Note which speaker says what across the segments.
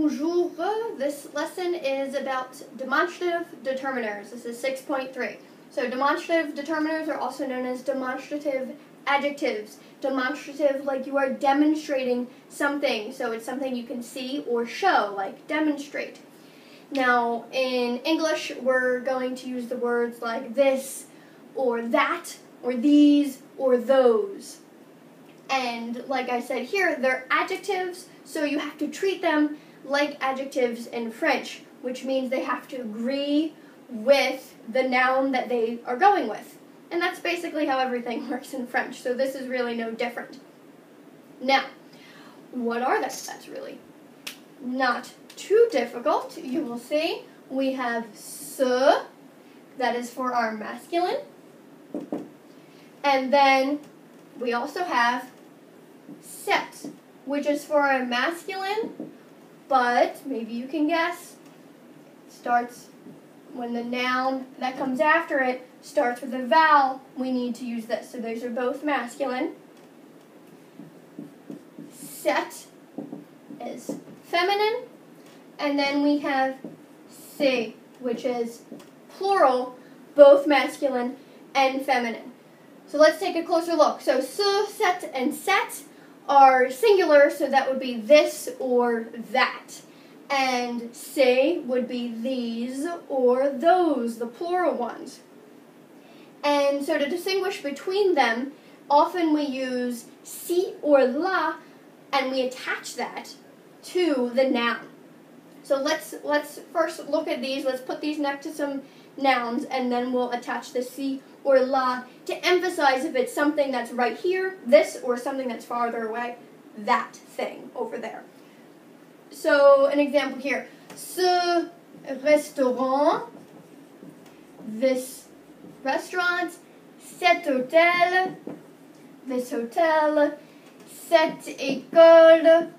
Speaker 1: Bonjour. This lesson is about demonstrative determiners. This is 6.3. So demonstrative determiners are also known as demonstrative adjectives. Demonstrative, like you are demonstrating something. So it's something you can see or show, like demonstrate. Now, in English, we're going to use the words like this, or that, or these, or those. And like I said here, they're adjectives, so you have to treat them like adjectives in French, which means they have to agree with the noun that they are going with. And that's basically how everything works in French, so this is really no different. Now, what are they? That's really not too difficult. You will see we have ce, that is for our masculine, and then we also have set, which is for our masculine, but maybe you can guess, starts when the noun that comes after it starts with a vowel, we need to use this. So those are both masculine. Set is feminine, and then we have se, which is plural, both masculine and feminine. So let's take a closer look. So ce, set, and set are singular, so that would be this or that. And se would be these or those, the plural ones. And so to distinguish between them, often we use si or la, and we attach that to the noun. So let's first look at these. Let's put these next to some nouns, and then we'll attach the si or la to emphasize if it's something that's right here, this, or something that's farther away, that thing over there. So an example here, ce restaurant, this restaurant, cet hôtel, this hotel, cette école,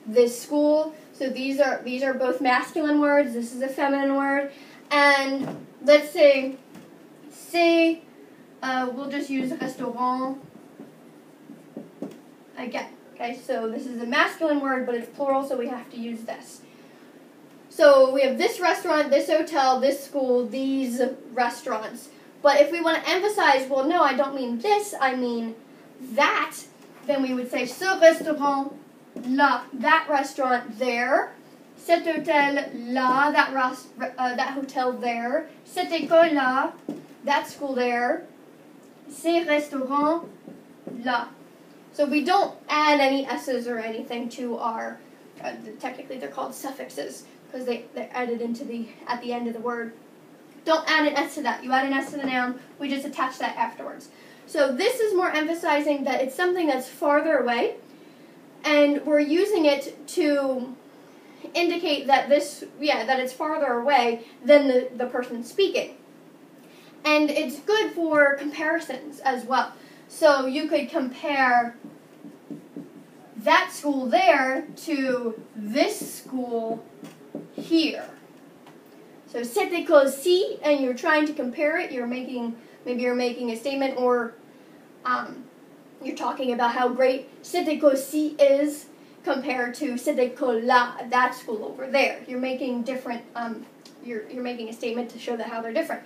Speaker 1: this school. So these are both masculine words. This is a feminine word. And let's say, we'll just use restaurant again. Okay, so this is a masculine word, but it's plural, so we have to use this. So we have this restaurant, this hotel, this school, these restaurants. But if we want to emphasize, well, no, I don't mean this, I mean that, then we would say ce restaurant là, that restaurant there, cet hôtel là, that hotel there, cette école là, that school there, ces restaurants là. So we don't add any s's or anything to our, technically they're called suffixes, because they're added at the end of the word. Don't add an s to that. You add an s to the noun, we just attach that afterwards. So this is more emphasizing that it's something that's farther away, and we're using it to indicate that that it's farther away than the person speaking. And it's good for comparisons as well. So you could compare that school there to this school here. So cette école-ci, and you're trying to compare it. Maybe you're making a statement, or you're talking about how great cette école-ci is compared to cette école-là, that school over there. You're making different. You're making a statement to show that how they're different.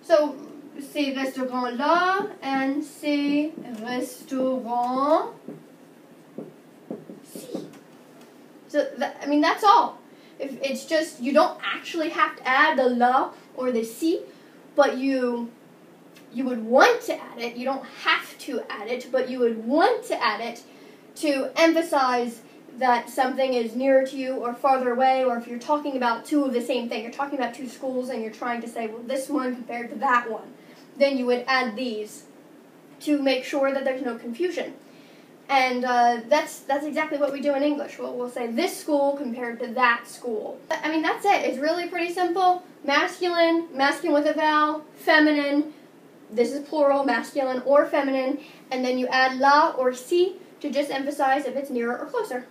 Speaker 1: So ces restaurants-là and ces restaurants-ci. So that's all. If it's just, you don't actually have to add the la or the si, but you would want to add it. You don't have to add it, but you would want to add it to emphasize that something is nearer to you or farther away, or if you're talking about two of the same thing, you're talking about two schools and you're trying to say, well, this one compared to that one, then you would add these to make sure that there's no confusion. And that's exactly what we do in English. We'll say this school compared to that school. That's it. It's really pretty simple. Masculine with a vowel, feminine, this is plural, masculine or feminine, and then you add la or si to just emphasize if it's nearer or closer.